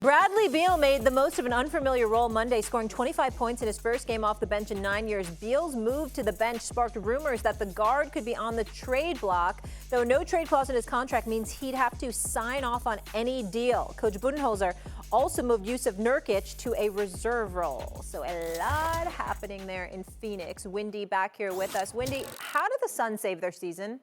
Bradley Beal made the most of an unfamiliar role Monday, scoring 25 points in his first game off the bench in 9 years. Beal's move to the bench sparked rumors that the guard could be on the trade block, though no trade clause in his contract means he'd have to sign off on any deal. Coach Budenholzer also moved Yusuf Nurkic to a reserve role. So a lot happening there in Phoenix. Wendy back here with us. Wendy, how did the Suns save their season?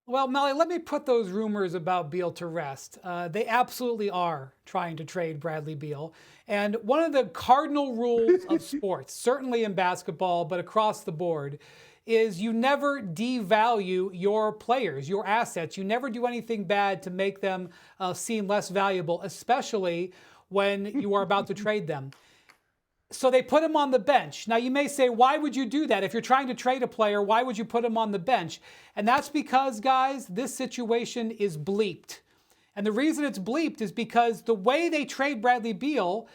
Well, Molly, let me put those rumors about Beal to rest. They absolutely are trying to trade Bradley Beal. And one of the cardinal rules of sports, certainly in basketball, but across the board, is you never devalue your players, your assets. You never do anything bad to make them seem less valuable, especially when you are about to trade them. So they put him on the bench. Now, you may say, why would you do that? If you're trying to trade a player, why would you put him on the bench? And that's because, guys, this situation is bleeped. And the reason it's bleeped is because the way they trade Bradley Beal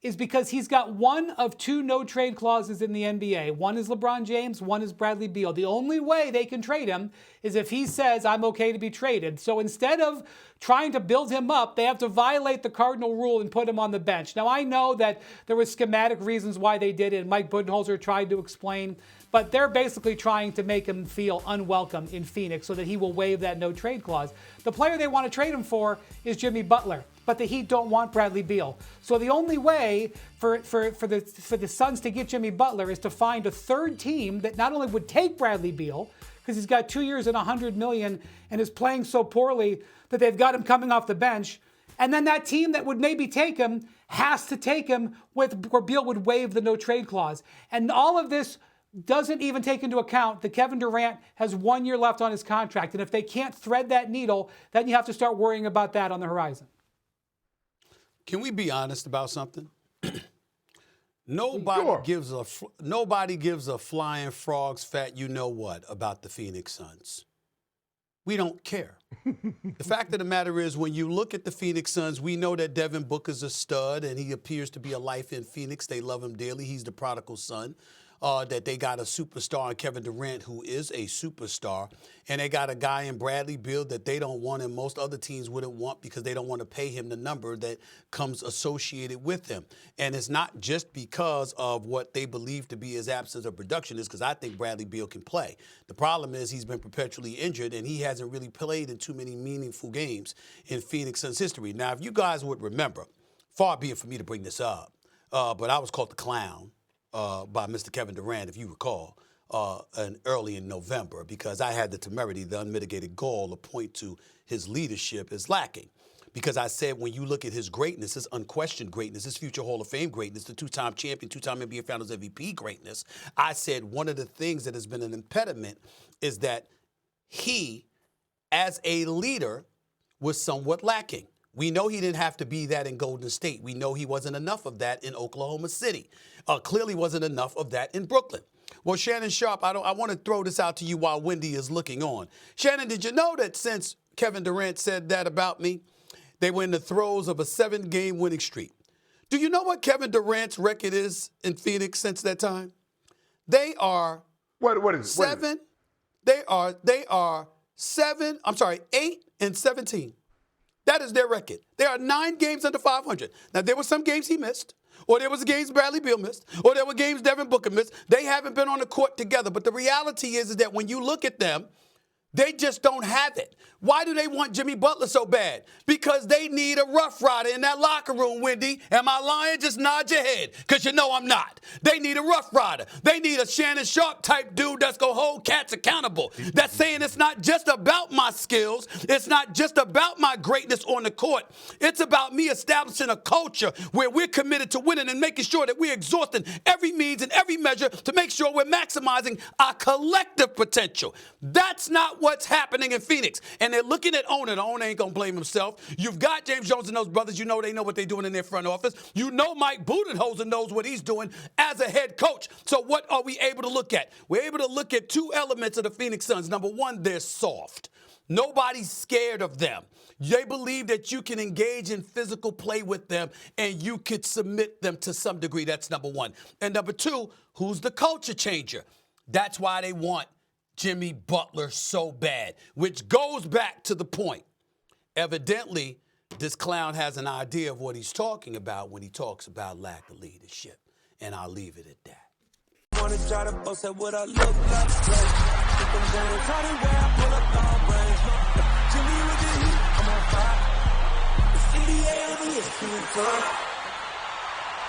is because he's got one of two no-trade clauses in the NBA. One is LeBron James, one is Bradley Beal. The only way they can trade him is if he says, I'm okay to be traded. So instead of trying to build him up, they have to violate the cardinal rule and put him on the bench. Now, I know that there were schematic reasons why they did it, and Mike Budenholzer tried to explain, but they're basically trying to make him feel unwelcome in Phoenix so that he will waive that no-trade clause. The player they want to trade him for is Jimmy Butler, but the Heat don't want Bradley Beal. So the only way for the Suns to get Jimmy Butler is to find a third team that not only would take Bradley Beal, because he's got 2 years and $100 million and is playing so poorly that they've got him coming off the bench, and then that team that would maybe take him has to take him where Beal would waive the no-trade clause. And all of this doesn't even take into account that Kevin Durant has 1 year left on his contract. And if they can't thread that needle, then you have to start worrying about that on the horizon. Can we be honest about something? Nobody gives a flying frog's fat you know what about the Phoenix Suns. We don't care. The fact of the matter is, when you look at the Phoenix Suns, we know that Devin Booker's a stud, and he appears to be a life in Phoenix. They love him dearly. He's the prodigal son. That they got a superstar in Kevin Durant, who is a superstar, and they got a guy in Bradley Beal that they don't want and most other teams wouldn't want because they don't want to pay him the number that comes associated with him. And it's not just because of what they believe to be his absence of production, is because I think Bradley Beal can play. The problem is he's been perpetually injured, and he hasn't really played in too many meaningful games in Phoenix Suns history. Now, if you guys would remember, far be it for me to bring this up, but I was called the clown by Mr. Kevin Durant, if you recall, early in November, because I had the temerity, the unmitigated gall to point to his leadership as lacking. Because I said, when you look at his greatness, his unquestioned greatness, his future Hall of Fame greatness, the two-time champion, two-time NBA Finals MVP greatness, I said one of the things that has been an impediment is that he, as a leader, was somewhat lacking. We know he didn't have to be that in Golden State. We know he wasn't enough of that in Oklahoma City. Clearly wasn't enough of that in Brooklyn. Well, Shannon Sharpe, I want to throw this out to you while Wendy is looking on. Shannon, did you know that since Kevin Durant said that about me, they were in the throes of a 7-game winning streak? Do you know what Kevin Durant's record is in Phoenix since that time? They are what is it? They are 8-17. That is their record. They are 9 games under 500. Now, there were some games he missed, or there was games Bradley Beal missed, or there were games Devin Booker missed. They haven't been on the court together. But the reality is that when you look at them, they just don't have it. Why do they want Jimmy Butler so bad? Because they need a rough rider in that locker room, Wendy. Am I lying? Just nod your head, because you know I'm not. They need a rough rider. They need a Shannon Sharpe type dude that's going to hold cats accountable. That's saying it's not just about my skills. It's not just about my greatness on the court. It's about me establishing a culture where we're committed to winning and making sure that we're exhausting every means and every measure to make sure we're maximizing our collective potential. That's not what's happening in Phoenix. And they're looking at owner. The owner ain't going to blame himself. You've got James Jones and those brothers. You know they know what they're doing in their front office. You know Mike Budenholzer knows what he's doing as a head coach. So what are we able to look at? We're able to look at two elements of the Phoenix Suns. Number one, they're soft. Nobody's scared of them. They believe that you can engage in physical play with them and you could submit them to some degree. That's number one. And number two, who's the culture changer? That's why they want Jimmy Butler so bad, which goes back to the point. Evidently, this clown has an idea of what he's talking about when he talks about lack of leadership. And I'll leave it at that. Wanna try to boast at what I look like. Keep them down, try to wear, I pull up all brains. Jimmy with the heat, I'm on fire. It's NBA over here,